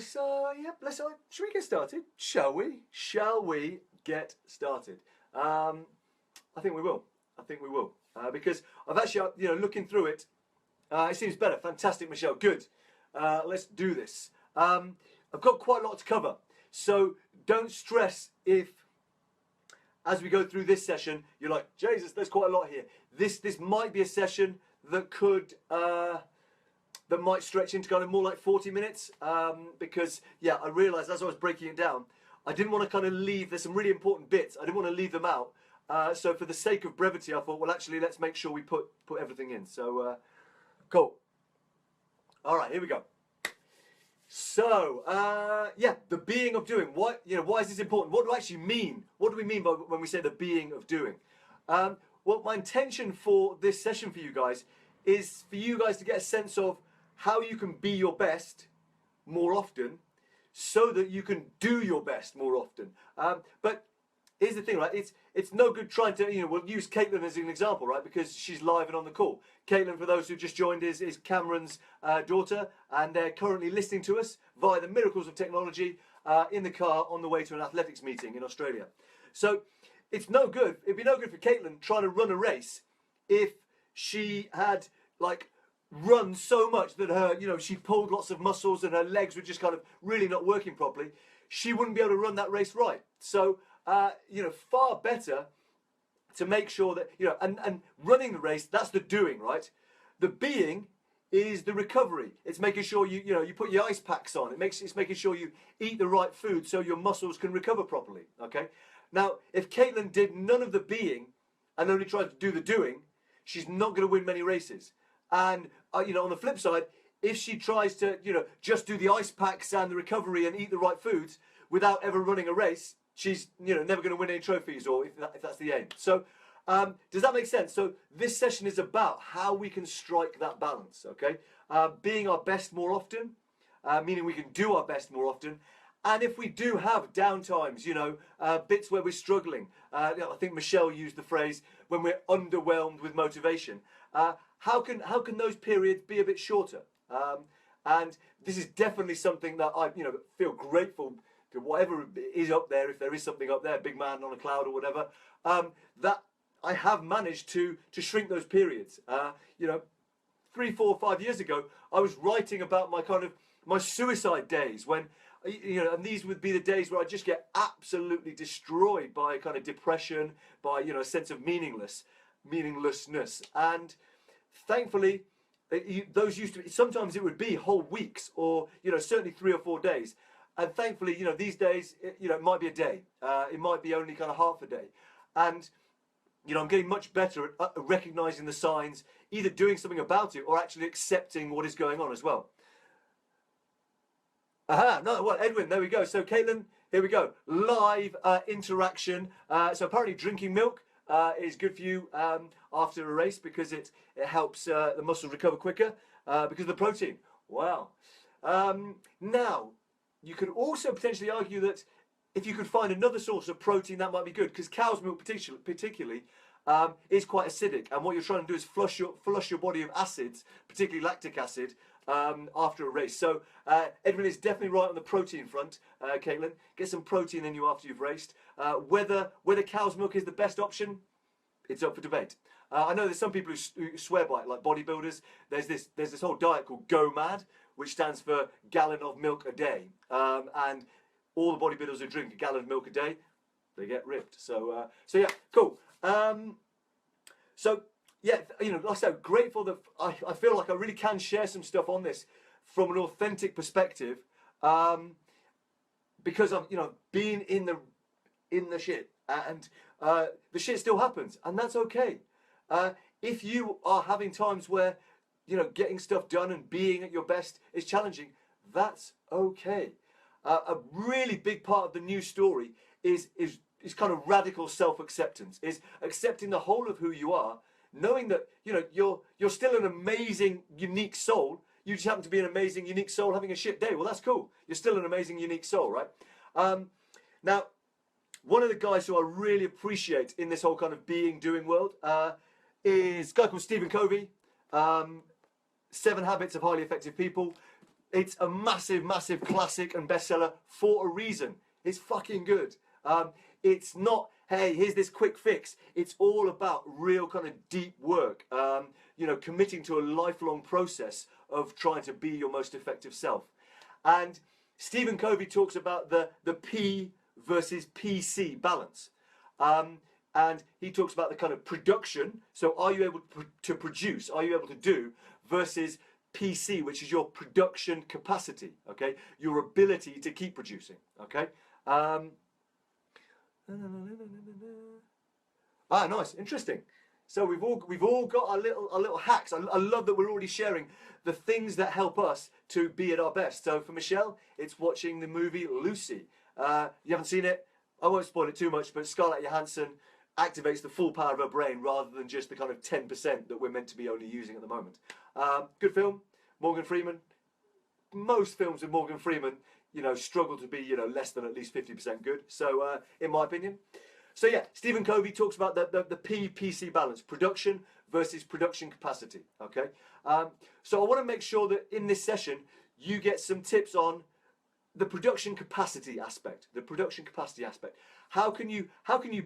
Should we get started? Shall we? Shall we get started? I think we will. Because I've actually, looking through it, it seems better. Fantastic, Michelle. Good. Let's do this. I've got quite a lot to cover, so don't stress if, as we go through this session, you're like, Jesus, there's quite a lot here. This might be a session that could that might stretch into kind of more like 40 minutes because I realised as I was breaking it down, I didn't want to kind of leave. There's some really important bits. I didn't want to leave them out. So for the sake of brevity, I thought, well, actually, let's make sure we put everything in. So cool. All right, here we go. So the being of doing. Why is this important? What do I actually mean? What do we mean by when we say the being of doing? Well, my intention for this session for you guys is for you guys to get a sense of how you can be your best more often so that you can do your best more often. But here's the thing, right? It's no good trying to, we'll use Caitlin as an example, right? Because she's live and on the call. Caitlin, for those who just joined, is Cameron's daughter, and they're currently listening to us via the miracles of technology in the car on the way to an athletics meeting in Australia. So it's no good. It'd be no good for Caitlin trying to run a race if she had run so much that her, she pulled lots of muscles and her legs were just kind of really not working properly. She wouldn't be able to run that race right. So, far better to make sure that, and running the race, that's the doing, right? The being is the recovery. It's making sure you put your ice packs on. It's making sure you eat the right food so your muscles can recover properly, okay? Now, if Caitlin did none of the being and only tried to do the doing, she's not going to win many races. And, on the flip side, if she tries to, just do the ice packs and the recovery and eat the right foods without ever running a race, she's, never going to win any trophies, or if that's the aim. So, does that make sense? So this session is about how we can strike that balance, okay? Being our best more often, meaning we can do our best more often. And if we do have down times, bits where we're struggling, I think Michelle used the phrase, when we're underwhelmed with motivation, how can those periods be a bit shorter? And this is definitely something that I, feel grateful to whatever is up there, if there is something up there, big man on a cloud or whatever, that I have managed to shrink those periods. 3, 4, 5 years ago, I was writing about my suicide days when, and these would be the days where I just get absolutely destroyed by kind of depression, by, a sense of meaninglessness. And thankfully, those used to be, sometimes it would be whole weeks or, certainly 3 or 4 days. And thankfully, these days, it might be a day. It might be only kind of half a day. And, I'm getting much better at recognizing the signs, either doing something about it or actually accepting what is going on as well. Edwin, there we go. So Caitlin, here we go. Live interaction. So apparently drinking milk is good for you after a race because it helps the muscles recover quicker because of the protein. Wow. Now, you could also potentially argue that if you could find another source of protein, that might be good because cow's milk particularly is quite acidic, and what you're trying to do is flush your body of acids, particularly lactic acid, after a race. So Edwin is definitely right on the protein front. Caitlin, get some protein in you after you've raced. Whether cow's milk is the best option, it's up for debate. I know there's some people who swear by it, like bodybuilders. There's this whole diet called Go Mad, which stands for gallon of milk a day, and all the bodybuilders who drink a gallon of milk a day, they get ripped. So yeah, cool. Like I said, grateful that I feel like I really can share some stuff on this from an authentic perspective, because I've been in the shit, and the shit still happens, and that's okay. If you are having times where getting stuff done and being at your best is challenging, that's okay. A really big part of the new story is kind of radical self-acceptance, is accepting the whole of who you are, knowing that you're still an amazing, unique soul. You just happen to be an amazing, unique soul having a shit day. Well, that's cool. You're still an amazing, unique soul, right? Now, one of the guys who I really appreciate in this whole kind of doing world is a guy called Stephen Covey. 7 Habits of Highly Effective People. It's a massive, massive classic and bestseller for a reason. It's fucking good. It's not, hey, here's this quick fix. It's all about real kind of deep work, you know, committing to a lifelong process of trying to be your most effective self. And Stephen Covey talks about the P versus PC balance. And he talks about the kind of production. So are you able to produce? Are you able to do? Versus PC, which is your production capacity, okay? Your ability to keep producing, okay? Nice, interesting. So we've all got our little hacks. I love that we're already sharing the things that help us to be at our best. So for Michelle, it's watching the movie Lucy. You haven't seen it? I won't spoil it too much, but Scarlett Johansson activates the full power of her brain rather than just the kind of 10% that we're meant to be only using at the moment. Good film. Morgan Freeman. Most films with Morgan Freeman, you know, struggle to be, you know, less than at least 50% good. So, in my opinion. So yeah, Stephen Covey talks about the PC balance, production versus production capacity. Okay. So I want to make sure that in this session you get some tips on the production capacity aspect. The production capacity aspect. How can you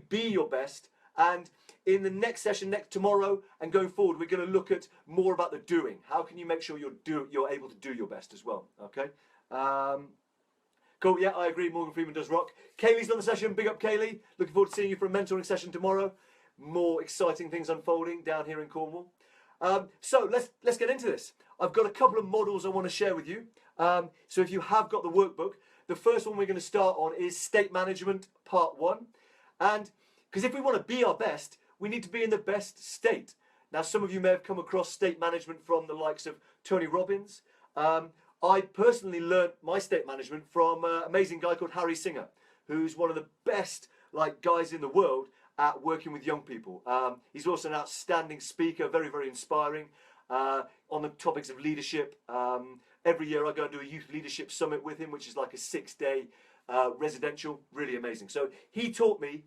be your best? And in the next session, tomorrow and going forward, we're going to look at more about the doing. How can you make sure you're able to do your best as well? Okay. Cool. Yeah, I agree. Morgan Freeman does rock. Kaylee's on the session. Big up, Kaylee. Looking forward to seeing you for a mentoring session tomorrow. More exciting things unfolding down here in Cornwall. So let's get into this. I've got a couple of models I want to share with you. So if you have got the workbook, the first one we're going to start on is state management part 1. And because if we want to be our best, we need to be in the best state. Now, some of you may have come across state management from the likes of Tony Robbins. I personally learned my state management from an amazing guy called Harry Singer, who's one of the best guys in the world at working with young people. He's also an outstanding speaker, very, very inspiring on the topics of leadership. Every year I go and do a youth leadership summit with him, which is like a 6-day residential, really amazing. So he taught me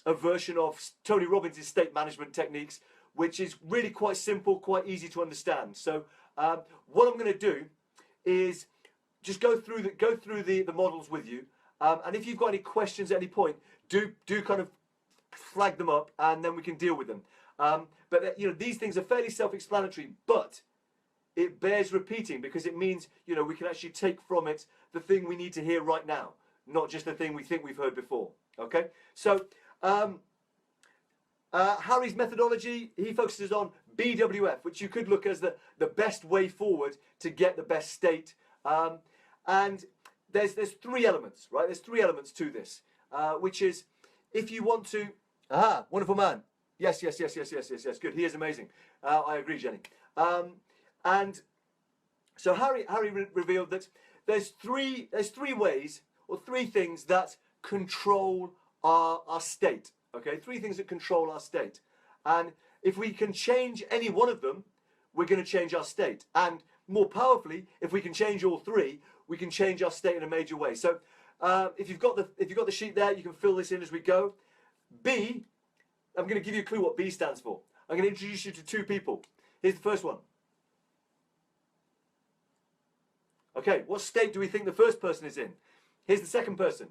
a version of Tony Robbins' state management techniques, which is really quite simple, quite easy to understand. So what I'm going to do is just go through the models with you, and if you've got any questions at any point, do kind of flag them up, and then we can deal with them. But you know, these things are fairly self-explanatory, but it bears repeating because it means, you know, we can actually take from it the thing we need to hear right now, not just the thing we think we've heard before. Okay, so Harry's methodology, he focuses on BWF, which you could look as the best way forward to get the best state. And there's 3 elements, right? There's 3 elements to this, which is if you want to... Aha, wonderful man. Yes. Good, he is amazing. I agree, Jenny. And so Harry revealed that there's three ways or 3 things that control our state. Okay, 3 things that control our state. And if we can change any one of them, we're going to change our state. And more powerfully, if we can change all 3, we can change our state in a major way. So if you've got the sheet there, you can fill this in as we go. B, I'm going to give you a clue what B stands for. I'm going to introduce you to 2 people. Here's the first one. Okay, what state do we think the first person is in? Here's the second person.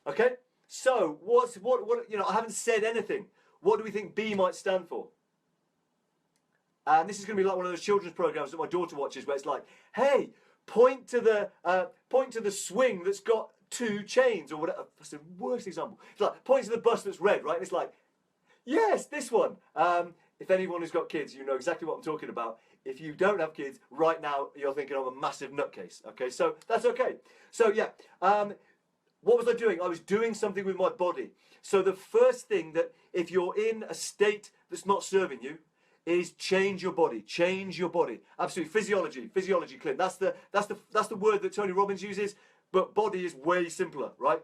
Okay, so what? You know, I haven't said anything. What do we think B might stand for? And this is going to be like one of those children's programs that my daughter watches, where it's like, hey, point to the swing that's got 2 chains or whatever. That's the worst example. It's like point to the bus that's red, right? And it's like, yes, this one. If anyone who's got kids, you know exactly what I'm talking about. If you don't have kids, right now you're thinking I'm a massive nutcase. Okay, so that's okay. So yeah. What was I doing? I was doing something with my body. So the first thing that if you're in a state that's not serving you is change your body. Change your body. Absolutely. Physiology, Clint. That's the word that Tony Robbins uses, but body is way simpler, right?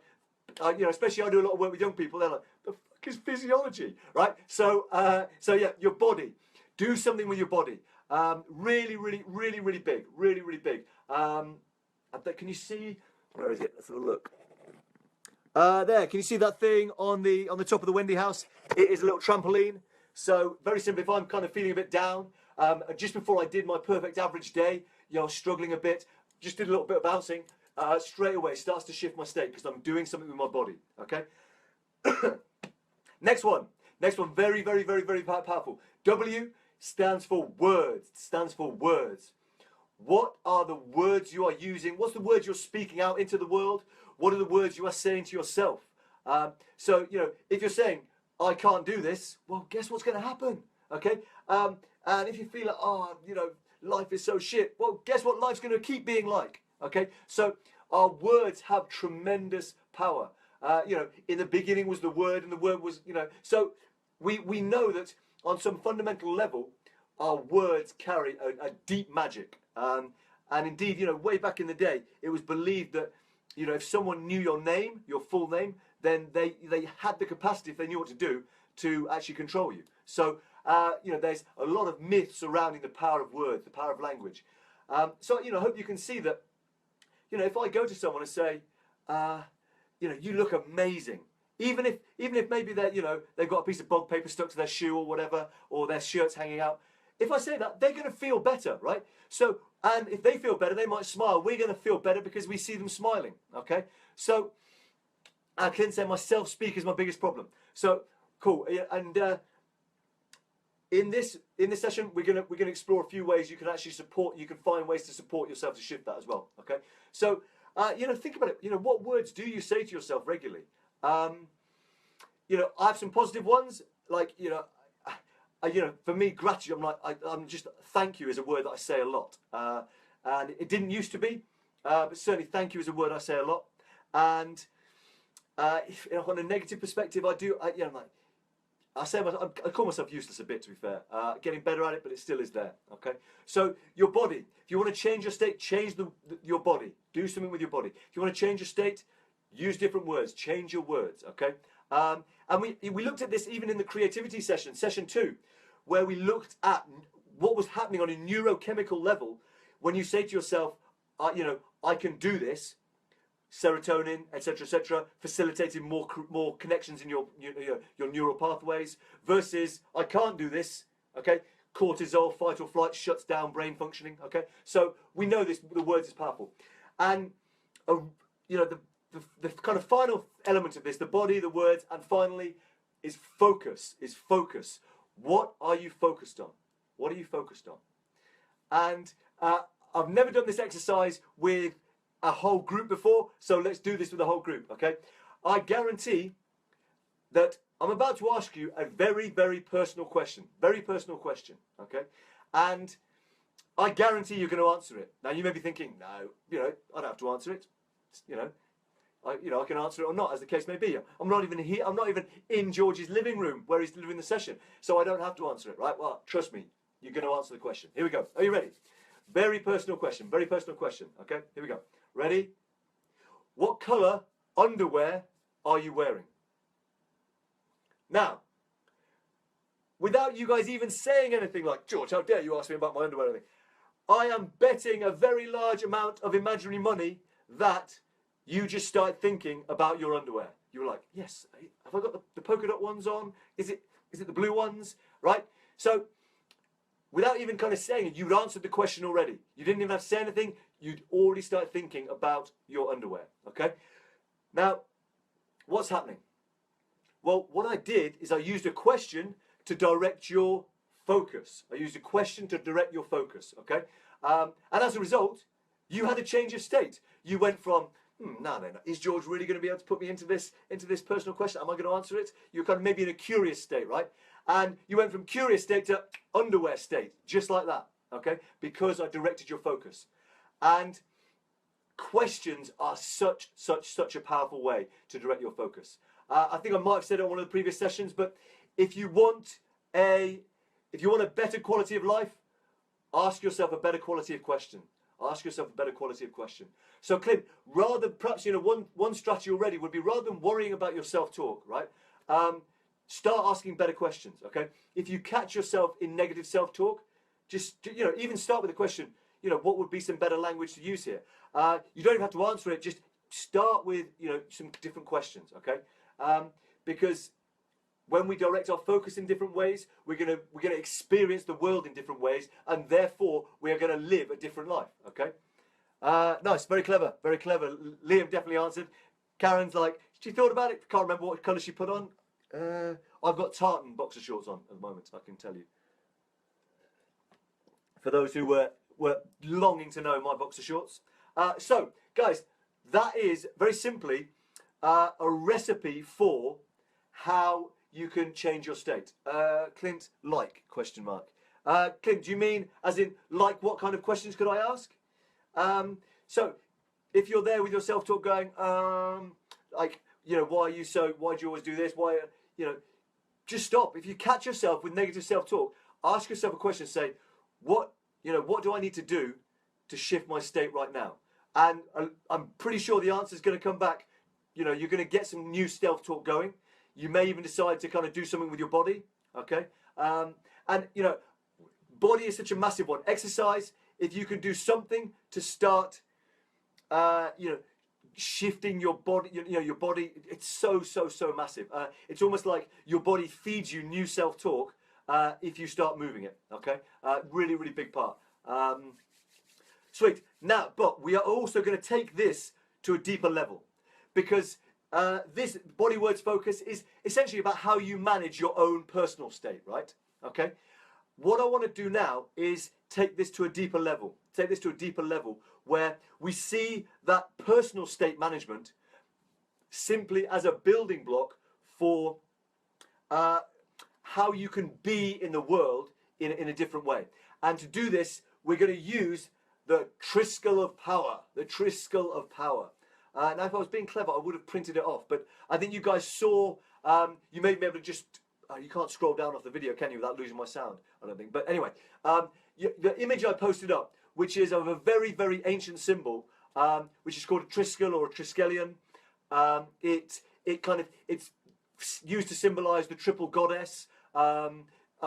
You know, especially I do a lot of work with young people. They're like, the fuck is physiology, right? So yeah, your body. Do something with your body. Really big. Really big. Can you see? Where is it? Let's have a look. There, can you see that thing on the top of the Wendy house? It is a little trampoline. So very simply, if I'm kind of feeling a bit down, Just before I did my perfect average day, you know, I was struggling a bit, just did a little bit of bouncing, straight away starts to shift my state because I'm doing something with my body, okay? Next one, very, very, very, very powerful. W stands for words, stands for words. What are the words you are using? What's the words you're speaking out into the world? What are the words you are saying to yourself? So, you know, if you're saying, I can't do this, well, guess what's going to happen? Okay? And if you feel like, oh, you know, life is so shit, well, guess what life's going to keep being like? Okay? So our words have tremendous power. You know, in the beginning was the word, and the word was, you know, so we know that on some fundamental level, our words carry a deep magic. And indeed, you know, way back in the day, it was believed that, you know, if someone knew your name, your full name, then they had the capacity, if they knew what to do, to actually control you. So, you know, there's a lot of myths surrounding the power of words, the power of language. So, you know, I hope you can see that, you know, if I go to someone and say, you know, you look amazing, even if maybe they're, you know, they've got a piece of bog paper stuck to their shoe or whatever, or their shirt's hanging out. If I say that, they're going to feel better, right? So, and if they feel better, they might smile. We're going to feel better because we see them smiling, okay? So, I can say my self-speak is my biggest problem. So, cool. And in this session, we're gonna explore a few ways you can actually support. You can find ways to support yourself to shift that as well. Okay. So, you know, think about it. You know, what words do you say to yourself regularly? You know, I have some positive ones. Like, you know, for me, gratitude. I'm just thank you is a word that I say a lot, and it didn't used to be, but certainly thank you is a word I say a lot. And if, you know, on a negative perspective, you know, like I call myself useless a bit, to be fair. Getting better at it, but it still is there. Okay. So your body. If you want to change your state, change your body. Do something with your body. If you want to change your state, use different words. Change your words. Okay. And we looked at this even in the creativity session, session 2, where we looked at what was happening on a neurochemical level when you say to yourself, you know, I can do this. Serotonin, etc., facilitating more connections in your neural pathways, versus I can't do this. Okay, cortisol, fight or flight, shuts down brain functioning. Okay, so we know this. The words is powerful, and you know, the kind of final element of this, the body, the words, and finally is focus. Is focus. What are you focused on? What are you focused on? And I've never done this exercise with a whole group before, so let's do this with the whole group, okay? I guarantee that I'm about to ask you a very, very personal question, okay? And I guarantee you're going to answer it. Now, you may be thinking, no, you know, I don't have to answer it, you know. I can answer it or not, as the case may be. I'm not even here. I'm not even in George's living room where he's delivering the session, so I don't have to answer it, right? Well, trust me, you're going to answer the question. Here we go. Are you ready? Very personal question, okay? Here we go. Ready? What colour underwear are you wearing? Now, without you guys even saying anything like, George, how dare you ask me about my underwear or anything, I am betting a very large amount of imaginary money that you just start thinking about your underwear. You're like, yes, have I got the polka dot ones on? Is it the blue ones? Right? So, without even kind of saying it, you'd answered the question already. You didn't even have to say anything. You'd already start thinking about your underwear, okay? Now, what's happening? Well, what I did is I used a question to direct your focus. Okay? And as a result, you had a change of state. You went from, no, is George really going to be able to put me into this personal question? Am I going to answer it? You're kind of maybe in a curious state, right? And you went from curious state to underwear state, just like that, okay? Because I directed your focus. And questions are such a powerful way to direct your focus. I think I might have said it on one of the previous sessions, but if you want a better quality of life, ask yourself a better quality of question. So, Clint, rather perhaps, you know, one strategy already would be, rather than worrying about your self-talk, right? Start asking better questions, okay? If you catch yourself in negative self-talk, just, you know, even start with a question, you know, what would be some better language to use here? You don't even have to answer it, just start with, you know, some different questions, okay? Because when we direct our focus in different ways, we're gonna experience the world in different ways, and therefore we are gonna live a different life. Okay. Nice, very clever, very clever. Liam definitely answered. Karen's like, she thought about it. Can't remember what colour she put on. I've got tartan boxer shorts on at the moment, I can tell you. For those who were longing to know my boxer shorts. So, guys, that is very simply a recipe for how you can change your state. Clint, like, question mark. Clint, do you mean as in, like, what kind of questions could I ask? So, if you're there with your self-talk going, like, you know, why do you always do this? Why, you know, just stop. If you catch yourself with negative self-talk, ask yourself a question. Say, what do I need to do to shift my state right now? And I'm pretty sure the answer is going to come back. You know, you're going to get some new self-talk going. You may even decide to kind of do something with your body. Okay. And, you know, body is such a massive one. Exercise, if you can do something to start, you know, shifting your body, you know, your body, it's so massive. It's almost like your body feeds you new self-talk if you start moving it. Okay. Really big part. Sweet. Now, but we are also going to take this to a deeper level, because this Body Words Focus is essentially about how you manage your own personal state, right? Okay. What I want to do now is take this to a deeper level. Take this to a deeper level where we see that personal state management simply as a building block for how you can be in the world in a different way. And to do this, we're going to use the Triskel of Power. The Triskel of Power. Now, if I was being clever, I would have printed it off. But I think you guys saw, you may be able to just, you can't scroll down off the video, can you, without losing my sound? I don't think. But anyway, the image I posted up, which is of a very ancient symbol, which is called a Triskel or a Triskelion. It's used to symbolise the triple goddess,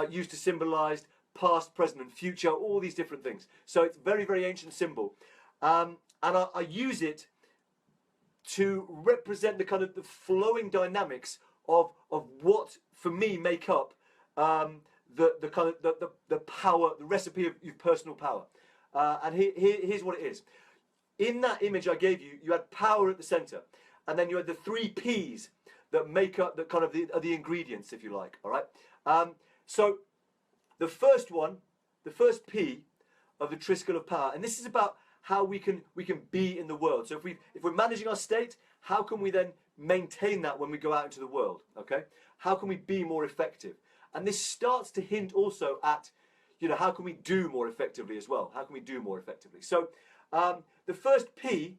used to symbolise past, present and future, all these different things. So it's very ancient symbol. And I use it to represent the kind of the flowing dynamics of what, for me, make up the kind of the power, the recipe of your personal power. And here's what it is. In that image I gave you, you had power at the center, and then you had the 3 P's that make up the kind of the ingredients, if you like. All right. So the first one, the first P of the Triskel of Power, and this is about how we can be in the world. So if we're managing our state, how can we then maintain that when we go out into the world? Okay. How can we be more effective? And this starts to hint also at, you know, how can we do more effectively as well? How can we do more effectively? So the first P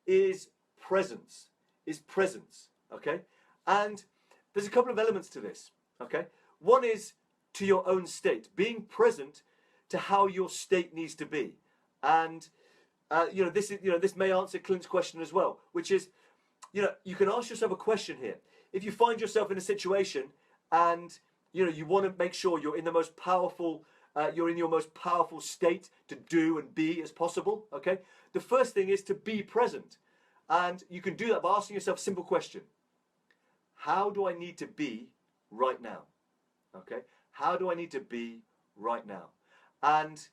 is presence. Okay. And there's a couple of elements to this. Okay. One is to your own state, being present to how your state needs to be. And you know, this may answer Clint's question as well, which is, you know, you can ask yourself a question here. If you find yourself in a situation and, you know, you want to make sure you're in the most powerful, you're in your most powerful state to do and be as possible. Okay. The first thing is to be present, and you can do that by asking yourself a simple question: how do I need to be right now? Okay. How do I need to be right now? And,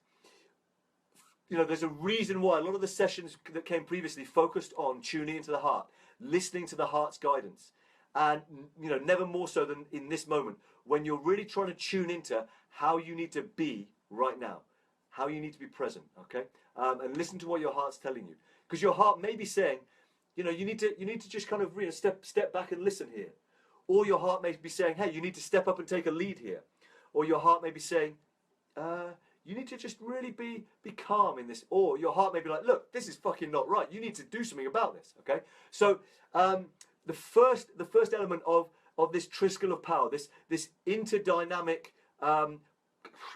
you know, there's a reason why a lot of the sessions that came previously focused on tuning into the heart, listening to the heart's guidance. And, you know, never more so than in this moment, when you're really trying to tune into how you need to be right now, how you need to be present, okay? And listen to what your heart's telling you. Because your heart may be saying, you know, you need to just kind of, you know, step back and listen here. Or your heart may be saying, hey, you need to step up and take a lead here. Or your heart may be saying, you need to just really be calm in this. Or your heart may be like, look, this is fucking not right. You need to do something about this, okay? So the first element of this Triskel of Power, this interdynamic,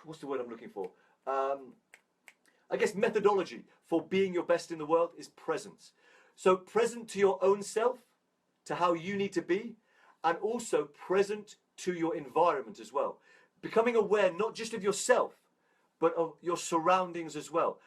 what's the word I'm looking for? I guess methodology for being your best in the world is presence. So present to your own self, to how you need to be, and also present to your environment as well. Becoming aware not just of yourself, but of your surroundings as well.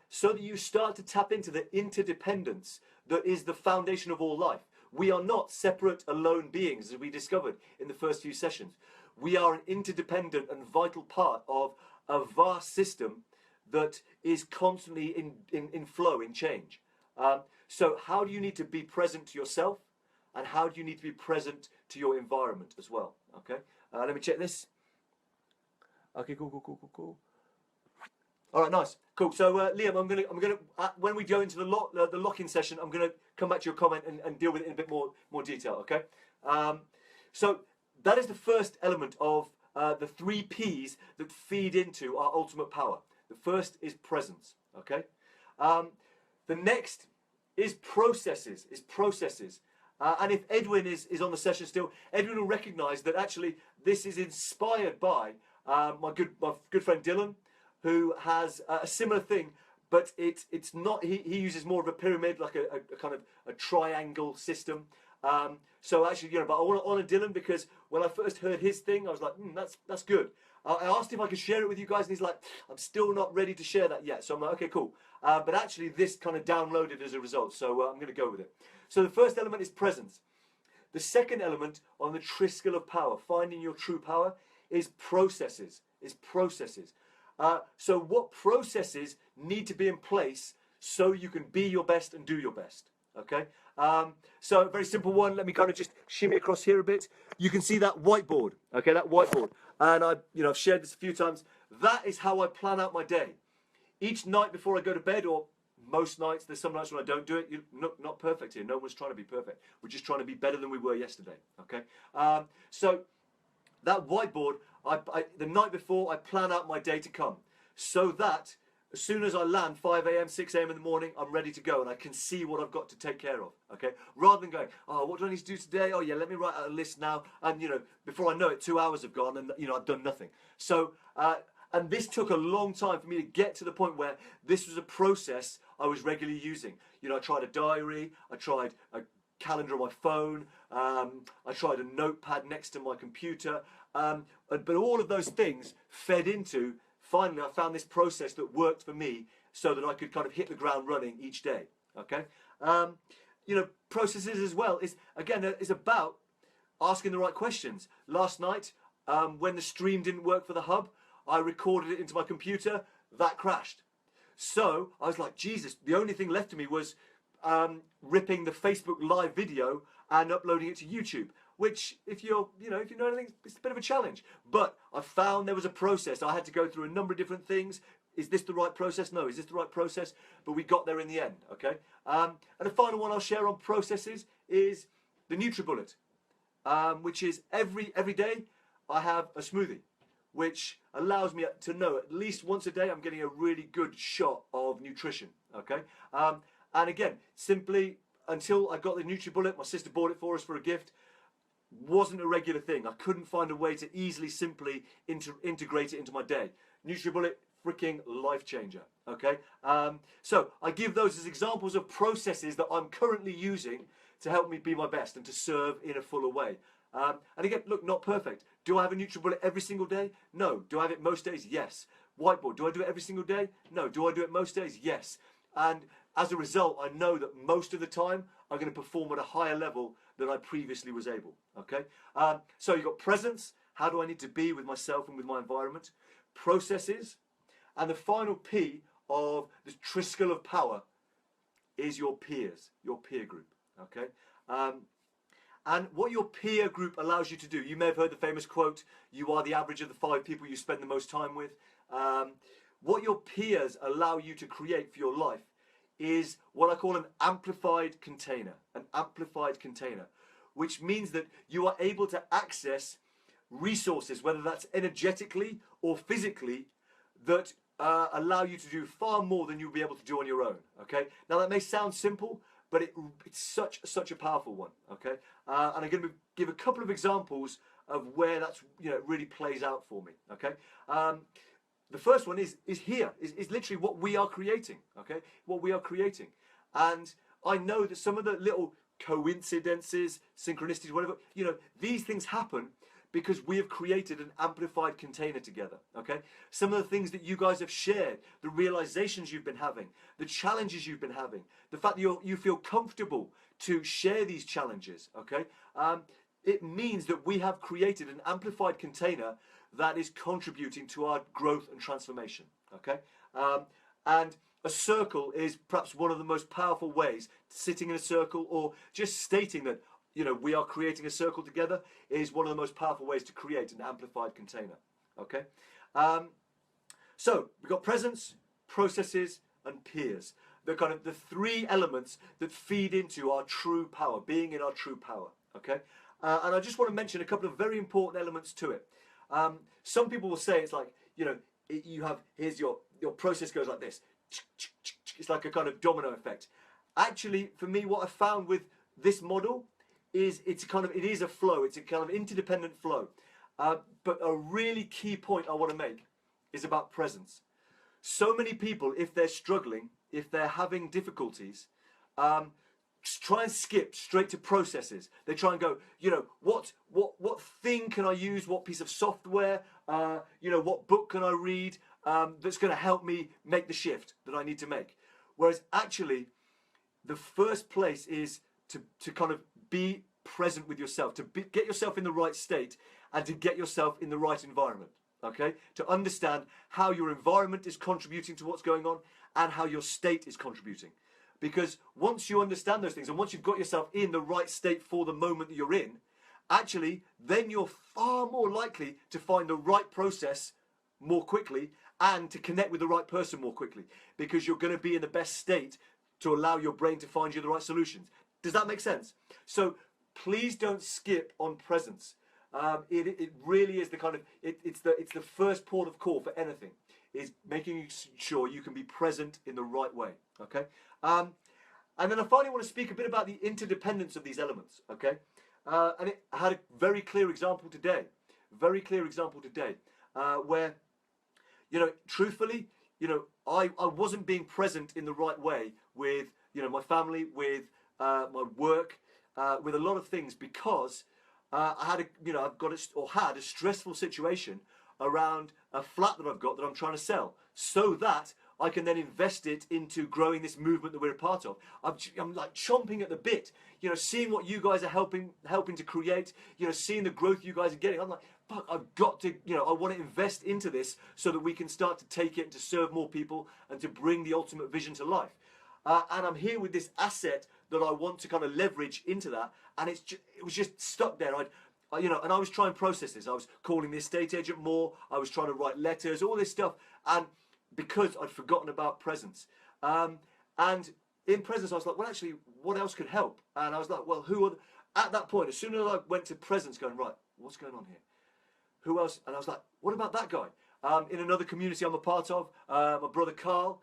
So that you start to tap into the interdependence that is the foundation of all life. We are not separate, alone beings, as we discovered in the first few sessions. We are an interdependent and vital part of a vast system that is constantly in flow, in change. So how do you need to be present to yourself, and how do you need to be present to your environment as well? Okay, let me check this. Okay, cool. All right, nice, cool. So Liam, I'm gonna when we go into the lock-in session, I'm gonna come back to your comment and deal with it in a bit more detail. Okay, so that is the first element of the 3 P's that feed into our ultimate power. The first is presence. Okay, the next is processes. And if Edwin is on the session still, Edwin will recognise that actually this is inspired by my good friend Dylan, who has a similar thing, but it's not. He uses more of a pyramid, like a kind of a triangle system. So actually, but I want to honour Dylan, because when I first heard his thing, I was like, that's good. I asked if I could share it with you guys, and he's like, I'm still not ready to share that yet. So I'm like, okay, cool. But actually, this kind of downloaded as a result, so I'm going to go with it. So the first element is presence. The second element on the Triskill of power, finding your true power, is processes. So what processes need to be in place so you can be your best and do your best? Okay. So a very simple one. Let me kind of just shimmy across here a bit. You can see that whiteboard. Okay, that whiteboard. And I've shared this a few times. That is how I plan out my day. Each night before I go to bed, or most nights, there's some nights when I don't do it. Not perfect here. No one's trying to be perfect. We're just trying to be better than we were yesterday. Okay. So that whiteboard, the night before, I plan out my day to come, so that as soon as I land, 5 a.m., 6 a.m. in the morning, I'm ready to go, and I can see what I've got to take care of, okay? Rather than going, oh, what do I need to do today? Oh, yeah, let me write out a list now. And, before I know it, 2 hours have gone, and, I've done nothing. So, and this took a long time for me to get to the point where this was a process I was regularly using. I tried a diary, I tried a calendar on my phone, I tried a notepad next to my computer, but all of those things fed into. Finally, I found this process that worked for me, so that I could kind of hit the ground running each day. Okay, processes as well is about asking the right questions. Last night, when the stream didn't work for the hub, I recorded it into my computer. That crashed. So I was like, Jesus, the only thing left to me was ripping the Facebook live video and uploading it to YouTube. Which, if you know anything, it's a bit of a challenge. But I found there was a process. I had to go through a number of different things. Is this the right process? No. Is this the right process? But we got there in the end, okay? And the final one I'll share on processes is the NutriBullet, which is every day I have a smoothie, which allows me to know at least once a day I'm getting a really good shot of nutrition, okay? And again, simply until I got the NutriBullet, my sister bought it for us for a gift, wasn't a regular thing. I couldn't find a way to easily, simply integrate it into my day. NutriBullet, freaking life changer. Okay, so I give those as examples of processes that I'm currently using to help me be my best and to serve in a fuller way. And again, look, not perfect. Do I have a NutriBullet every single day? No. Do I have it most days? Yes. Whiteboard, do I do it every single day? No. Do I do it most days? Yes. And as a result, I know that most of the time I'm going to perform at a higher level than I previously was able. Okay, so you've got presence. How do I need to be with myself and with my environment? Processes, and the final P of the Triskill of power is your peers, your peer group. Okay, and what your peer group allows you to do. You may have heard the famous quote: "You are the average of the 5 people you spend the most time with." What your peers allow you to create for your life is what I call an amplified container. An amplified container, which means that you are able to access resources, whether that's energetically or physically, that allow you to do far more than you'll be able to do on your own. Okay. Now that may sound simple, but it's such a powerful one. Okay. And I'm going to give a couple of examples of where that's really plays out for me. Okay. The first one is literally what we are creating, okay? What we are creating. And I know that some of the little coincidences, synchronicities, whatever, these things happen because we have created an amplified container together, okay? Some of the things that you guys have shared, the realizations you've been having, the challenges you've been having, the fact that you feel comfortable to share these challenges, okay? It means that we have created an amplified container that is contributing to our growth and transformation, okay? And a circle is perhaps one of the most powerful ways, sitting in a circle or just stating that, you know, we are creating a circle together is one of the most powerful ways to create an amplified container, okay? So we've got presence, processes, and peers. The kind of the three elements that feed into our true power, being in our true power, okay? And I just want to mention a couple of very important elements to it. Some people will say it's like, you know, here's your process goes like this. It's like a kind of domino effect. Actually, for me, what I found with this model is it is a flow. It's a kind of interdependent flow. But a really key point I want to make is about presence. So many people, if they're struggling, if they're having difficulties, try and skip straight to processes. They try and go, you know, what thing can I use? What piece of software? You know, what book can I read that's going to help me make the shift that I need to make? Whereas actually, the first place is to kind of be present with yourself, to get yourself in the right state and to get yourself in the right environment, okay? To understand how your environment is contributing to what's going on and how your state is contributing. Because once you understand those things and once you've got yourself in the right state for the moment that you're in, actually, then you're far more likely to find the right process more quickly and to connect with the right person more quickly because you're going to be in the best state to allow your brain to find you the right solutions. Does that make sense? So please don't skip on presence. It really is the kind of, it's the first port of call for anything, is making sure you can be present in the right way, okay? And then I finally want to speak a bit about the interdependence of these elements, okay? And I had a very clear example today, where, you know, truthfully, you know, I wasn't being present in the right way with, you know, my family, with my work, with a lot of things because I had a stressful situation around a flat that I've got that I'm trying to sell, so that I can then invest it into growing this movement that we're a part of. I'm like chomping at the bit, you know, seeing what you guys are helping to create, you know, seeing the growth you guys are getting. I'm like, fuck, I've got to, you know, I want to invest into this so that we can start to take it and to serve more people and to bring the ultimate vision to life. And I'm here with this asset that I want to kind of leverage into that, and it was just stuck there. You know, and I was trying processes. I was calling the estate agent more. I was trying to write letters, all this stuff, and because I'd forgotten about presence. And in presence, I was like, well, actually, what else could help? And I was like, well, at that point, as soon as I went to presence, going, right, what's going on here? Who else? And I was like, what about that guy? In another community I'm a part of, my brother Carl,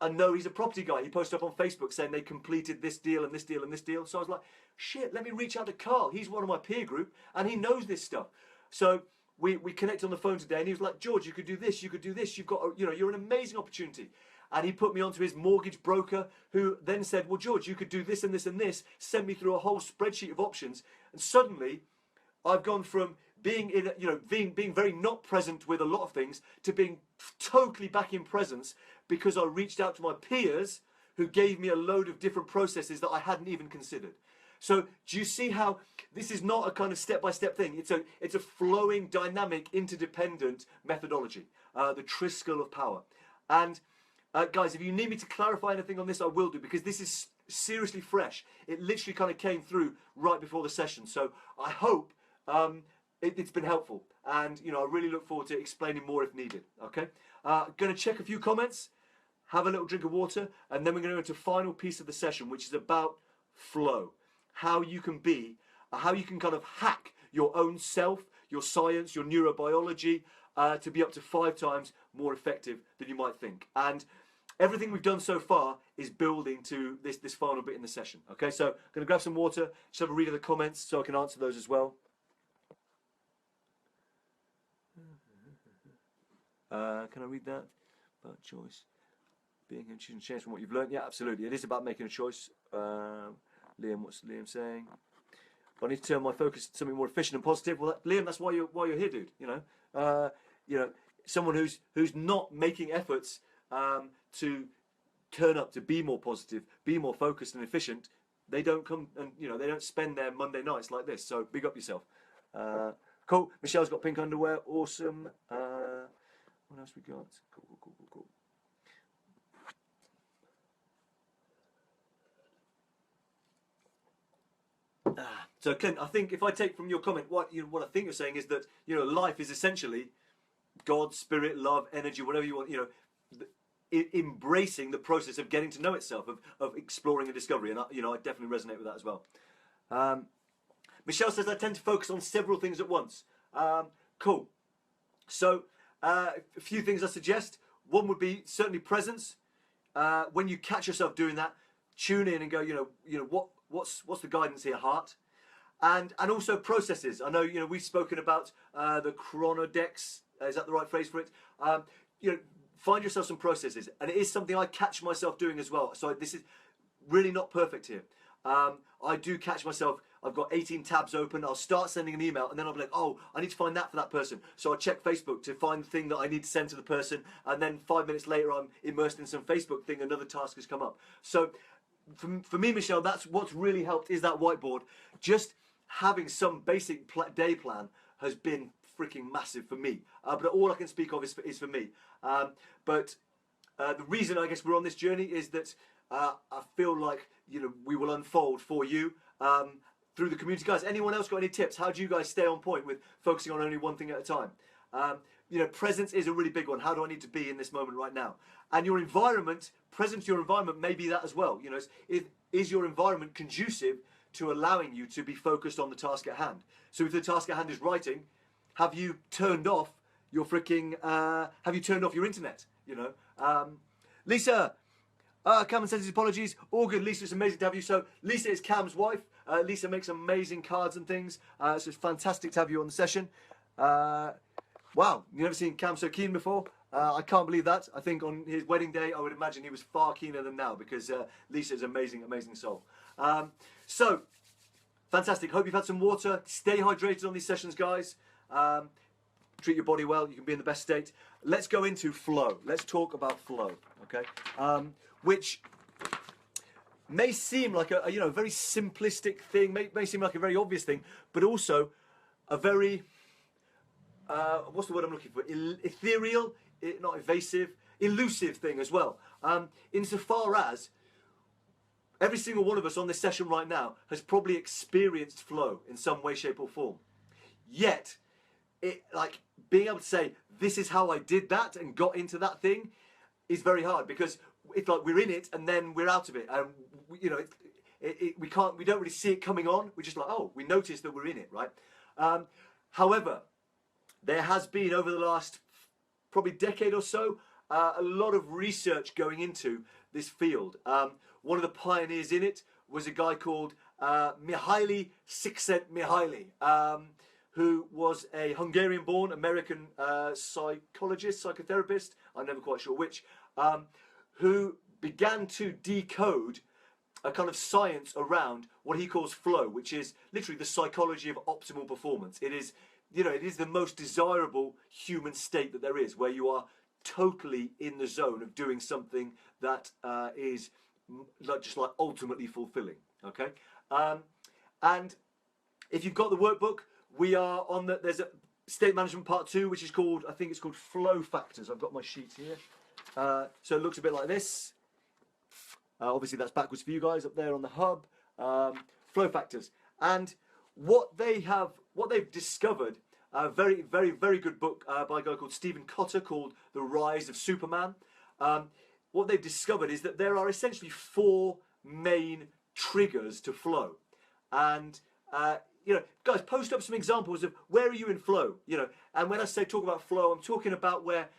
I know he's a property guy. He posted up on Facebook saying they completed this deal and this deal and this deal. So I was like, shit, let me reach out to Carl. He's one of my peer group and he knows this stuff. So we connected on the phone today and he was like, George, you could do this, you could do this. You've got, you know, you're an amazing opportunity. And he put me onto his mortgage broker who then said, well, George, you could do this and this and this. Send me through a whole spreadsheet of options. And suddenly I've gone from being in, you know, being very not present with a lot of things to being totally back in presence because I reached out to my peers who gave me a load of different processes that I hadn't even considered. So do you see how this is not a kind of step-by-step thing? It's a flowing, dynamic, interdependent methodology, the Triskel of power. And guys, if you need me to clarify anything on this, I will do, because this is seriously fresh. It literally kind of came through right before the session. So I hope it's been helpful. And, you know, I really look forward to explaining more if needed, okay? Going to check a few comments, have a little drink of water, and then we're going to go into the final piece of the session, which is about flow. How you can kind of hack your own self, your science, your neurobiology, to be up to 5 times more effective than you might think. And everything we've done so far is building to this final bit in the session. Okay, so I'm going to grab some water, just have a read of the comments so I can answer those as well. Can I read that? About choice. Being and choosing change from what you've learned. Yeah, absolutely. It is about making a choice. Liam, what's Liam saying? I need to turn my focus to something more efficient and positive. Well, Liam, that's why you're here, dude. You know, someone who's not making efforts to turn up to be more positive, be more focused and efficient. They don't come and they don't spend their Monday nights like this. So big up yourself. Cool. Michelle's got pink underwear. Awesome. What else we got? Cool. So Clint, I think if I take from your comment, what I think you're saying is that life is essentially God, spirit, love, energy, whatever you want. Embracing the process of getting to know itself, of exploring and discovery, and I definitely resonate with that as well. Michelle says I tend to focus on several things at once. Cool. So a few things I suggest. One would be certainly presence. When you catch yourself doing that, tune in and go, what's the guidance here, heart? And also processes. I know we've spoken about the chronodex. Is that the right phrase for it? Find yourself some processes, and it is something I catch myself doing as well. So this is really not perfect here. I do catch myself. I've got 18 tabs open. I'll start sending an email, and then I'll be like, oh, I need to find that for that person. So I check Facebook to find the thing that I need to send to the person, and then 5 minutes later, I'm immersed in some Facebook thing. Another task has come up. So for me, Michelle, that's what's really helped is that whiteboard. Just having some basic day plan has been freaking massive for me. But all I can speak of is for me. But the reason I guess we're on this journey is that I feel like we will unfold for you through the community. Guys, anyone else got any tips? How do you guys stay on point with focusing on only one thing at a time? Presence is a really big one. How do I need to be in this moment right now? And your environment, presence to your environment may be that as well. Is your environment conducive to allowing you to be focused on the task at hand? So if the task at hand is writing, have you turned off your have you turned off your internet? Lisa, Cameron sends his apologies. All good, Lisa, it's amazing to have you. So Lisa is Cam's wife. Lisa makes amazing cards and things. So it's fantastic to have you on the session. Wow, you've never seen Cam so keen before? I can't believe that. I think on his wedding day, I would imagine he was far keener than now because Lisa is amazing, amazing soul. So, fantastic. Hope you've had some water. Stay hydrated on these sessions, guys. Treat your body well. You can be in the best state. Let's go into flow. Let's talk about flow, okay? Which may seem like a very simplistic thing, may seem like a very obvious thing, but also a very what's the word I'm looking for? Ethereal, not evasive, elusive thing as well. Insofar as every single one of us on this session right now has probably experienced flow in some way, shape, or form. Yet, being able to say, this is how I did that and got into that thing is very hard because it's like we're in it and then we're out of it. And, we don't really see it coming on. We're just like, oh, we notice that we're in it, right? However, there has been over the last probably decade or so, a lot of research going into this field. One of the pioneers in it was a guy called Mihaly Csikszentmihalyi, who was a Hungarian-born American psychologist, psychotherapist, I'm never quite sure which, who began to decode a kind of science around what he calls flow, which is literally the psychology of optimal performance. It is, it is the most desirable human state that there is, where you are totally in the zone of doing something that is just ultimately fulfilling. Okay, and if you've got the workbook, we are on there's a state management part 2, which is called, I think it's called Flow Factors. I've got my sheet here. So it looks a bit like this. Obviously that's backwards for you guys up there on the hub. Flow Factors. And what they've discovered, a very, very, very good book by a guy called Stephen Cotter called The Rise of Superman. What they've discovered is that there are essentially 4 main triggers to flow. And guys, post up some examples of where are you in flow, and when I say talk about flow, I'm talking about where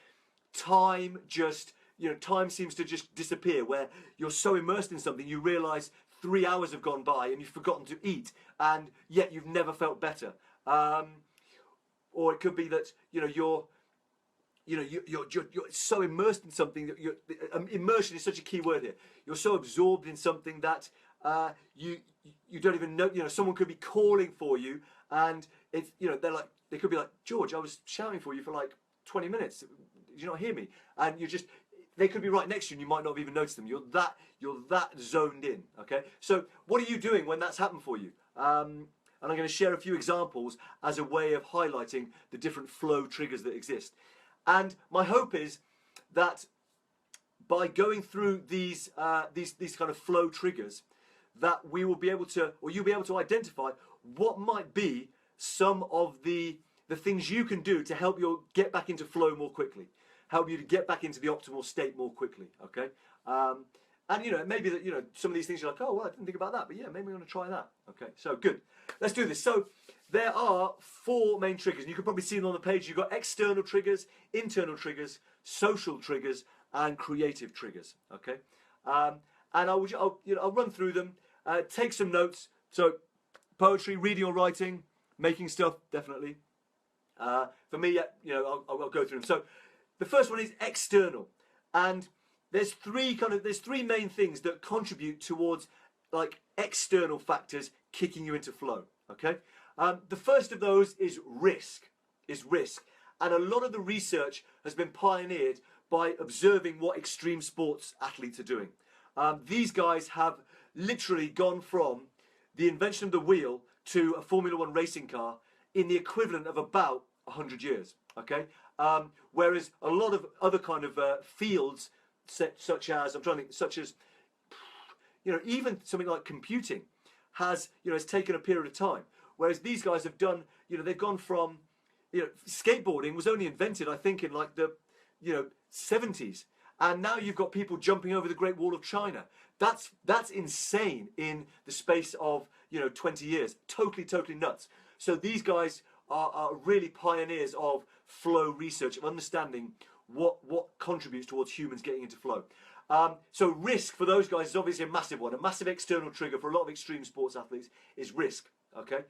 time just, time seems to just disappear, where you're so immersed in something, you realise 3 hours have gone by and you've forgotten to eat, and yet you've never felt better. Or it could be that, you're so immersed in something that immersion is such a key word here. You're so absorbed in something that you don't even know. You know, someone could be calling for you, and it's, you know, they could be like, George, I was shouting for you for like 20 minutes. Did you not hear me? And they could be right next to you and you might not have even noticed them. You're that zoned in, okay? So what are you doing when that's happened for you? And I'm going to share a few examples as a way of highlighting the different flow triggers that exist. And my hope is that by going through these kind of flow triggers, that we will be able to, or you'll be able to identify what might be some of the things you can do to help you get back into flow more quickly, help you to get back into the optimal state more quickly, okay? And, you know, maybe that, you know, some of these things you're like, oh, well, I didn't think about that, but yeah, maybe I'm going to try that. Okay, so good. Let's do this. So there are 4 main triggers, and you can probably see them on the page. You've got external triggers, internal triggers, social triggers, and creative triggers, okay? And I'll run through them, take some notes. So poetry, reading or writing, making stuff, definitely. For me, you know, I'll go through them. So the first one is external, and there's three main things that contribute towards like external factors kicking you into flow. Okay, the first of those is risk. And a lot of the research has been pioneered by observing what extreme sports athletes are doing. These guys have literally gone from the invention of the wheel to a Formula One racing car in the equivalent of about 100 years. Okay, whereas a lot of other kind of fields, such as you know, even something like computing, has taken a period of time. Whereas these guys have done, you know, they've gone from, you know, skateboarding was only invented, I think, in like the, you know, 70s, and now you've got people jumping over the Great Wall of China. That's insane in the space of, you know, 20 years. Totally nuts. So these guys are really pioneers of flow research, of understanding what contributes towards humans getting into flow. So risk for those guys is obviously a massive one. A massive external trigger for a lot of extreme sports athletes is risk. Okay,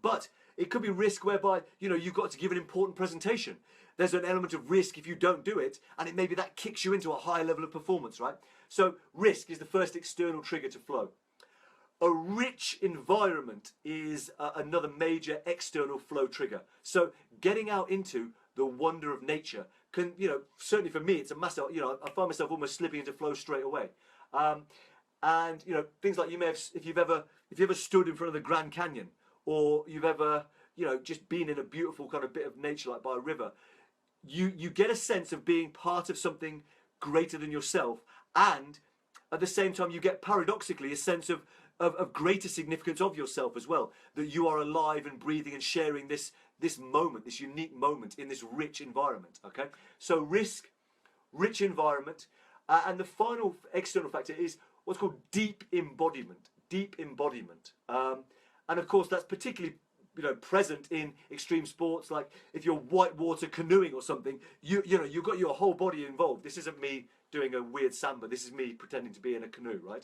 but it could be risk whereby, you know, you've got to give an important presentation. There's an element of risk if you don't do it, and maybe that kicks you into a higher level of performance, right? So risk is the first external trigger to flow. A rich environment is another major external flow trigger. So getting out into the wonder of nature can, you know, certainly for me, it's a massive, you know, I find myself almost slipping into flow straight away. And, you know, things like you may have, if you've ever stood in front of the Grand Canyon, or you've ever, you know, just been in a beautiful kind of bit of nature like by a river, you get a sense of being part of something greater than yourself, and at the same time you get paradoxically a sense of greater significance of yourself as well, that you are alive and breathing and sharing this moment, this unique moment in this rich environment. Okay, so risk, rich environment, and the final external factor is what's called deep embodiment. And of course that's particularly, you know, present in extreme sports, like if you're whitewater canoeing or something, you know, you've got your whole body involved. This isn't me doing a weird samba, this is me pretending to be in a canoe, right?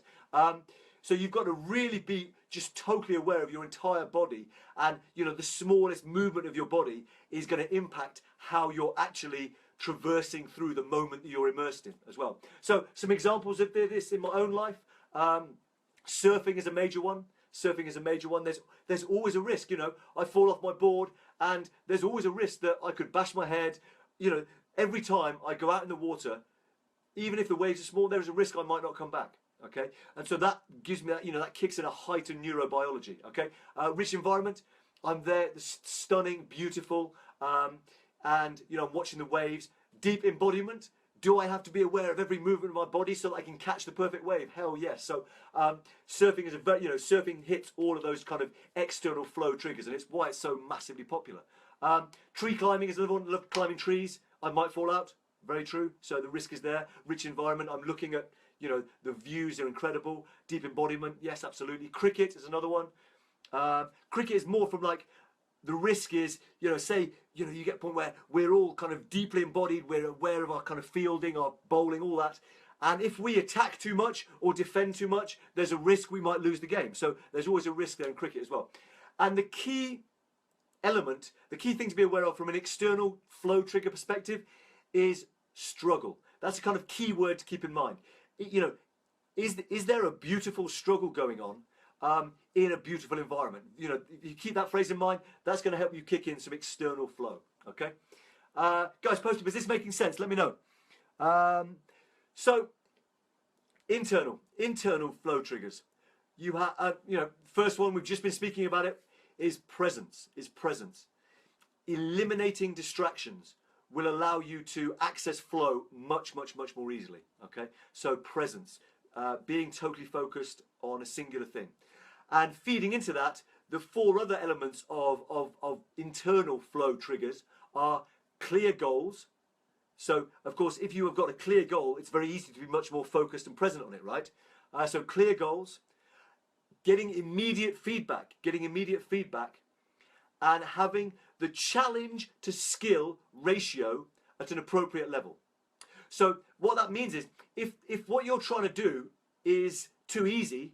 So you've got to really be just totally aware of your entire body, and, you know, the smallest movement of your body is going to impact how you're actually traversing through the moment that you're immersed in as well. So some examples of this in my own life. Surfing is a major one. There's always a risk, you know. I fall off my board, and there's always a risk that I could bash my head. You know, every time I go out in the water, even if the waves are small, there is a risk I might not come back. Okay, and so that gives me that, you know, that kicks in a heightened neurobiology. Okay, rich environment. I'm there, stunning, beautiful, and, you know, I'm watching the waves. Deep embodiment. Do I have to be aware of every movement of my body so that I can catch the perfect wave? Hell yes. So surfing is surfing hits all of those kind of external flow triggers, and it's why it's so massively popular. Tree climbing is another one. I love climbing trees. I might fall out. Very true. So the risk is there. Rich environment. I'm looking at, you know, the views are incredible. Deep embodiment. Yes, absolutely. Cricket is another one. Cricket is more from like, the risk is, you know, say, you know, you get a point where we're all kind of deeply embodied, we're aware of our kind of fielding, our bowling, all that. And if we attack too much or defend too much, there's a risk we might lose the game. So there's always a risk there in cricket as well. And the key element, the key thing to be aware of from an external flow trigger perspective is struggle. That's a kind of key word to keep in mind. You know, is there a beautiful struggle going on in a beautiful environment? You know, if you keep that phrase in mind, that's going to help you kick in some external flow. Okay, guys, post-it, is this making sense? Let me know. So internal flow triggers. You have, you know, first one we've just been speaking about it is presence. Eliminating distractions will allow you to access flow much more easily. Okay, so presence, being totally focused on a singular thing, and feeding into that, the four other elements of internal flow triggers are clear goals. So, of course, if you have got a clear goal, it's very easy to be much more focused and present on it, right? So clear goals, getting immediate feedback, and having the challenge to skill ratio at an appropriate level. So what that means is, if what you're trying to do is too easy,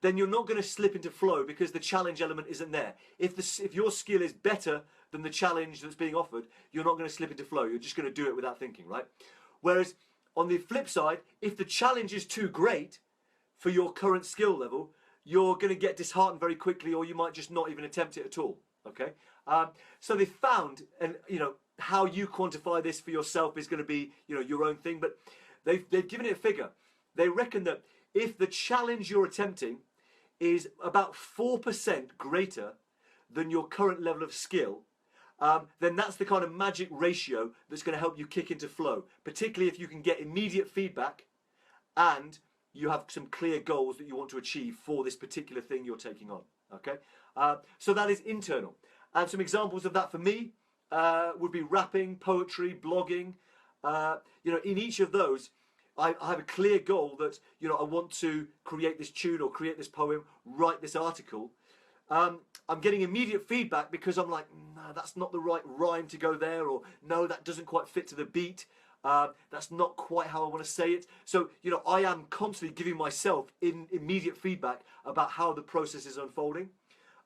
then you're not going to slip into flow because the challenge element isn't there. If your skill is better than the challenge that's being offered, you're not going to slip into flow. You're just going to do it without thinking, right? Whereas on the flip side, if the challenge is too great for your current skill level, you're going to get disheartened very quickly, or you might just not even attempt it at all. Okay, so they found, and you know, how you quantify this for yourself is going to be, you know, your own thing, but they've given it a figure. They reckon that if the challenge you're attempting is about 4% greater than your current level of skill, then that's the kind of magic ratio that's going to help you kick into flow, particularly if you can get immediate feedback and you have some clear goals that you want to achieve for this particular thing you're taking on. Okay, so that is internal, and some examples of that for me would be rapping, poetry, blogging. You know, in each of those, I have a clear goal that, you know, I want to create this tune or create this poem, write this article. I'm getting immediate feedback because I'm like, no, that's not the right rhyme to go there, or no, that doesn't quite fit to the beat. That's not quite how I want to say it. So, you know, I am constantly giving myself immediate feedback about how the process is unfolding.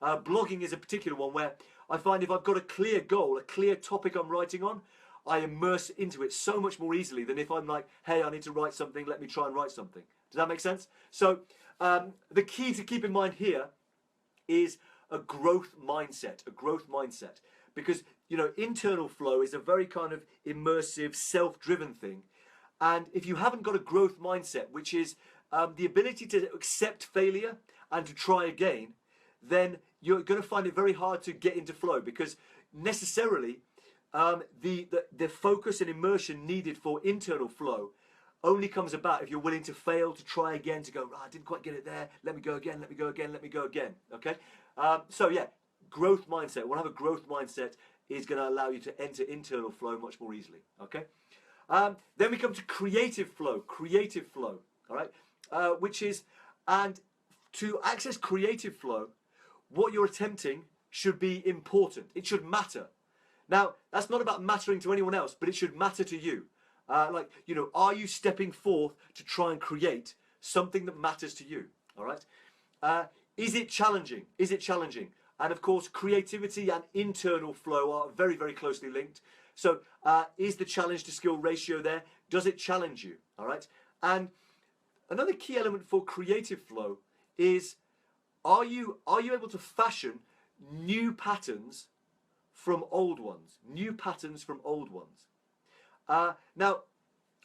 Blogging is a particular one where I find if I've got a clear goal, a clear topic I'm writing on, I immerse into it so much more easily than if I'm like, hey, I need to write something, let me try and write something. Does that make sense? So the key to keep in mind here is a growth mindset, because, you know, internal flow is a very kind of immersive, self-driven thing. And if you haven't got a growth mindset, which is the ability to accept failure and to try again, then you're going to find it very hard to get into flow, because necessarily the focus and immersion needed for internal flow only comes about if you're willing to fail, to try again, to go, oh, I didn't quite get it there, let me go again, okay? So yeah, growth mindset. We'll have a growth mindset is going to allow you to enter internal flow much more easily, okay? Then we come to creative flow, all right? Which is, and to access creative flow, what you're attempting should be important. It should matter. Now, that's not about mattering to anyone else, but it should matter to you. Like, you know, are you stepping forth to try and create something that matters to you, all right? Is it challenging? And of course, creativity and internal flow are very, very closely linked. So is the challenge to skill ratio there? Does it challenge you, all right? And another key element for creative flow is, are you able to fashion new patterns from old ones? Now,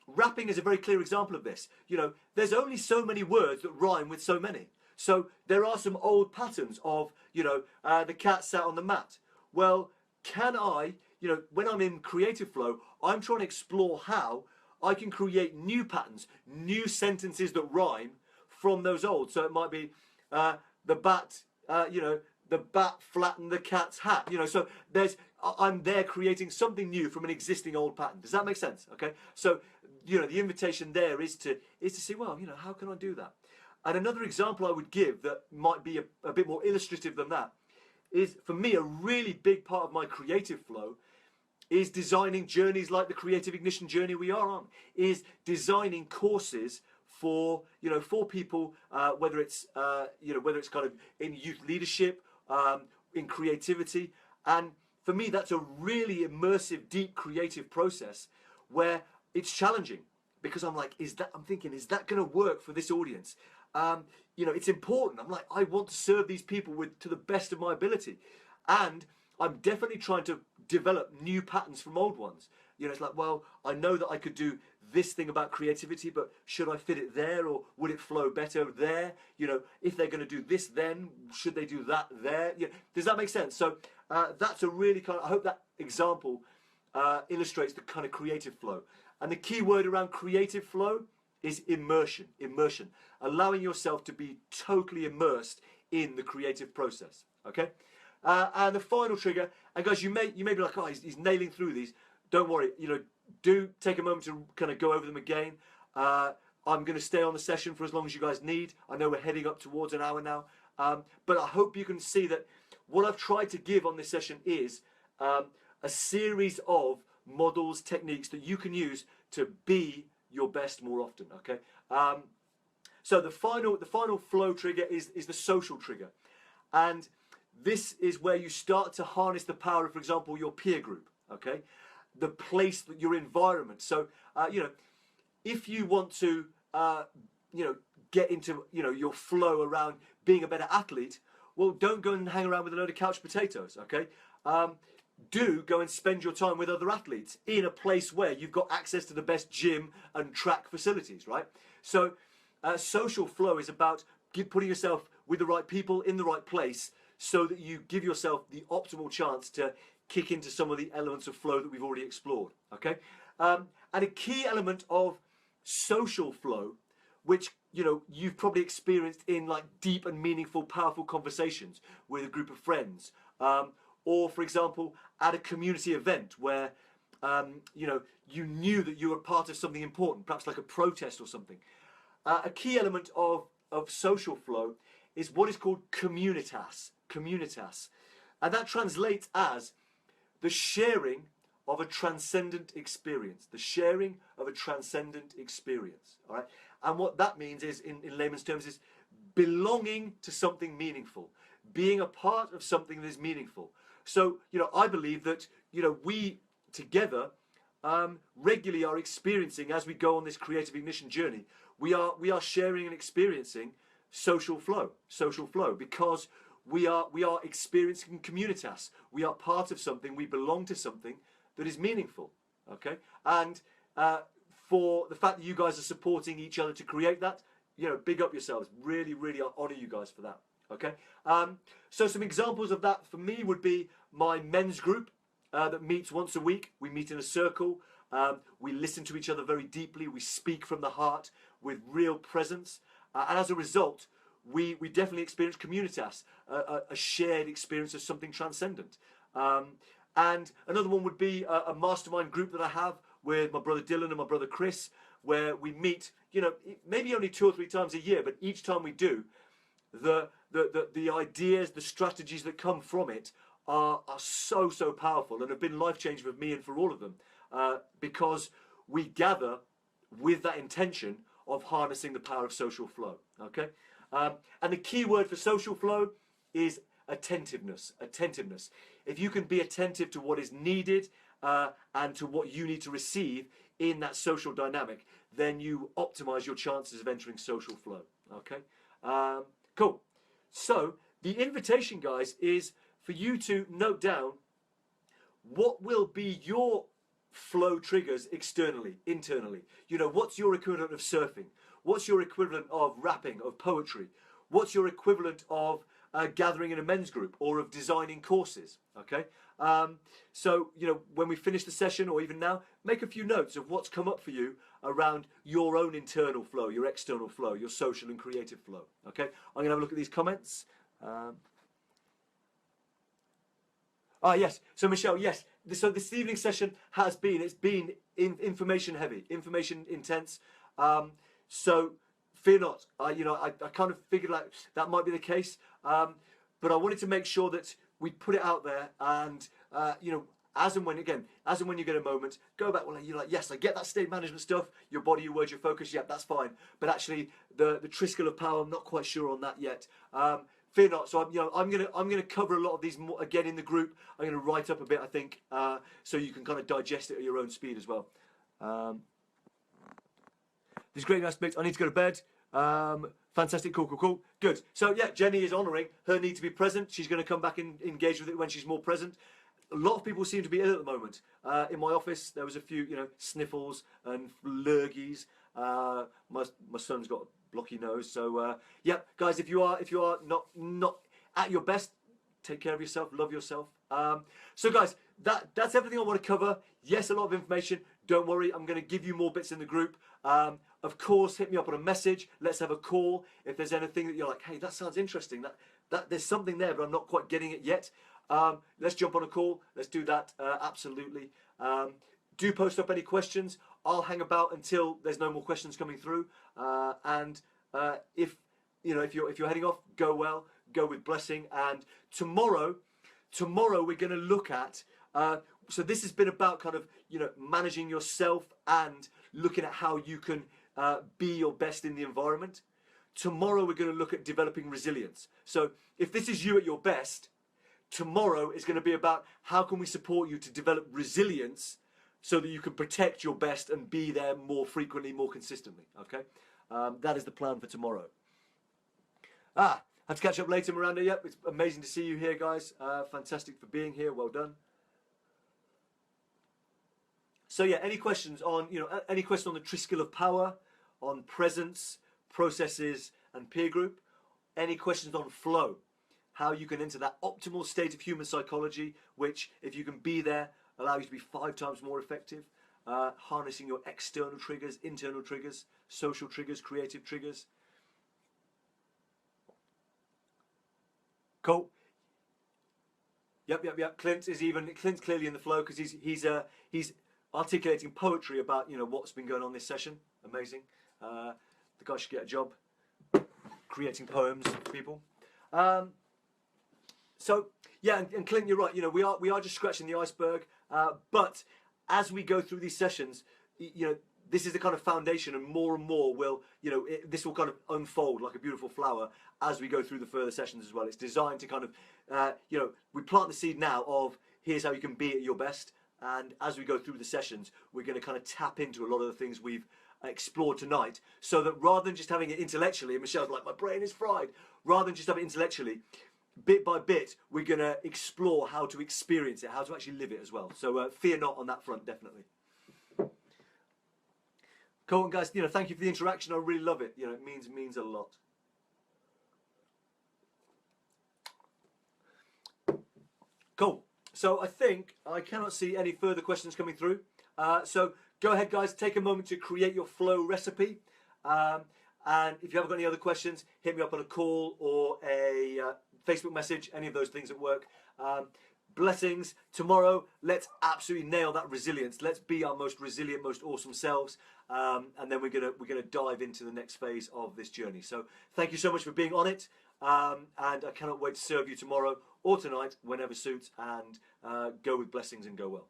rapping is a very clear example of this. You know, there's only so many words that rhyme with so many. So there are some old patterns of, you know, the cat sat on the mat. Well, can I, you know, when I'm in creative flow, I'm trying to explore how I can create new patterns, new sentences that rhyme from those old. So it might be the bat, you know, the bat flattened the cat's hat. You know, so I'm there creating something new from an existing old pattern. Does that make sense? Okay. So, you know, the invitation there is to see, well, you know, how can I do that? And another example I would give that might be a bit more illustrative than that is, for me, a really big part of my creative flow is designing journeys like the Creative Ignition journey we are on, is designing courses for, you know, for people, whether it's, you know, whether it's kind of in youth leadership, in creativity. And for me, that's a really immersive, deep creative process where it's challenging, because I'm like, I'm thinking, is that going to work for this audience? You know, it's important. I'm like, I want to serve these people to the best of my ability. And I'm definitely trying to develop new patterns from old ones. You know, it's like, well, I know that I could do this thing about creativity, but should I fit it there, or would it flow better there? You know, if they're going to do this, then should they do that there? You know, does that make sense? So that's a really I hope that example illustrates the kind of creative flow. And the key word around creative flow is immersion. Immersion. Allowing yourself to be totally immersed in the creative process. Okay? And the final trigger, and guys, you may be like, oh, he's nailing through these. Don't worry, you know, do take a moment to kind of go over them again. I'm going to stay on the session for as long as you guys need. I know we're heading up towards an hour now. But I hope you can see that what I've tried to give on this session is a series of models, techniques that you can use to be your best more often, okay? So the final flow trigger is the social trigger. And this is where you start to harness the power of, for example, your peer group, okay? The place, your environment. So, you know, if you want to, you know, get into, you know, your flow around being a better athlete, well, don't go and hang around with a load of couch potatoes, okay? Do go and spend your time with other athletes in a place where you've got access to the best gym and track facilities, right? So social flow is about putting yourself with the right people in the right place so that you give yourself the optimal chance to kick into some of the elements of flow that we've already explored, okay? And a key element of social flow, which, you know, you've probably experienced in like deep and meaningful, powerful conversations with a group of friends, or, for example, at a community event where, you know, you knew that you were part of something important, perhaps like a protest or something. A key element of social flow is what is called communitas. Communitas. And that translates as the sharing of a transcendent experience. The sharing of a transcendent experience. All right? And what that means is, in layman's terms, is belonging to something meaningful. Being a part of something that is meaningful. So, you know, I believe that, you know, we together regularly are experiencing, as we go on this creative ignition journey, we are sharing and experiencing social flow, because we are experiencing communitas. We are part of something. We belong to something that is meaningful. Okay, and for the fact that you guys are supporting each other to create that, you know, big up yourselves. Really, really honour you guys for that. Okay, so some examples of that for me would be my men's group that meets once a week. We meet in a circle. We listen to each other very deeply. We speak from the heart with real presence, and as a result, we definitely experience communitas, a shared experience of something transcendent. And another one would be a mastermind group that I have with my brother Dylan and my brother Chris, where we meet, you know, maybe only 2 or 3 times a year, but each time we do, the ideas, the strategies that come from it are so powerful and have been life-changing for me and for all of them, because we gather with that intention of harnessing the power of social flow. Okay, and the key word for social flow is attentiveness. Attentiveness. If you can be attentive to what is needed and to what you need to receive in that social dynamic, then you optimize your chances of entering social flow. Okay, cool. So the invitation, guys, is for you to note down what will be your flow triggers externally, internally. You know, what's your equivalent of surfing? What's your equivalent of rapping, of poetry? What's your equivalent of gathering in a men's group or of designing courses? Okay, so, you know, when we finish the session or even now, make a few notes of what's come up for you around your own internal flow, your external flow, your social and creative flow. Okay, I'm going to have a look at these comments. Yes, so Michelle, yes, so this evening session has been, it's been information heavy, information intense, so fear not. You know, I kind of figured like that might be the case, but I wanted to make sure that we put it out there, and you know, as and when you get a moment, go back. Well, you're like, yes, I get that state management stuff, your body, your words, your focus. Yeah, that's fine. But actually, the trickle of power, I'm not quite sure on that yet. Fear not. So I'm gonna cover a lot of these more, again in the group. I'm gonna write up a bit, I think, so you can kind of digest it at your own speed as well. this great aspect. I need to go to bed. Fantastic, cool. Good. So yeah, Jenny is honouring her need to be present. She's going to come back and engage with it when she's more present. A lot of people seem to be ill at the moment. In my office, there was a few, sniffles and lurgies. My son's got a blocky nose. So yeah, guys, if you are not at your best, take care of yourself, love yourself. So guys, that's everything I want to cover. Yes, a lot of information. Don't worry, I'm going to give you more bits in the group. Of course, hit me up on a message. Let's have a call. If there's anything that you're like, hey, that sounds interesting. That there's something there, but I'm not quite getting it yet. Let's jump on a call. Let's do that. Absolutely. Do post up any questions. I'll hang about until there's no more questions coming through. If you're heading off, go well. Go with blessing. And tomorrow we're going to look at. So this has been about kind of managing yourself and looking at how you can be your best in the environment. Tomorrow we're going to look at developing resilience. So if this is you at your best, tomorrow is going to be about how can we support you to develop resilience so that you can protect your best and be there more frequently, more consistently. Okay, that is the plan for tomorrow. Have to catch up later, Miranda. Yep, it's amazing to see you here, guys. Fantastic for being here. Well done. So yeah, any questions on any question on the Triskill of power, on presence, processes, and peer group? Any questions on flow? How you can enter that optimal state of human psychology, which, if you can be there, allow you to be 5 times more effective. Harnessing your external triggers, internal triggers, social triggers, creative triggers. Cool. Yep. Clint's clearly in the flow because he's articulating poetry about what's been going on this session. Amazing. The guy should get a job creating poems for people. So yeah, and Clint, you're right. We are just scratching the iceberg. But as we go through these sessions, this is the kind of foundation, and more will this will kind of unfold like a beautiful flower as we go through the further sessions as well. It's designed to kind of we plant the seed now of here's how you can be at your best, and as we go through the sessions, we're going to kind of tap into a lot of the things we've explored tonight, so that rather than just having it intellectually, and Michelle's like, my brain is fried, rather than just have it intellectually, bit by bit, we're going to explore how to experience it, how to actually live it as well. So fear not on that front, definitely. Cool, and guys, thank you for the interaction. I really love it. It means a lot. Cool. So I think I cannot see any further questions coming through. So go ahead, guys. Take a moment to create your flow recipe. And if you haven't got any other questions, hit me up on a call or a Facebook message. Any of those things at work. Blessings. Tomorrow, let's absolutely nail that resilience. Let's be our most resilient, most awesome selves. And then we're gonna dive into the next phase of this journey. So thank you so much for being on it. And I cannot wait to serve you tomorrow or tonight, whenever suits. And go with blessings and go well.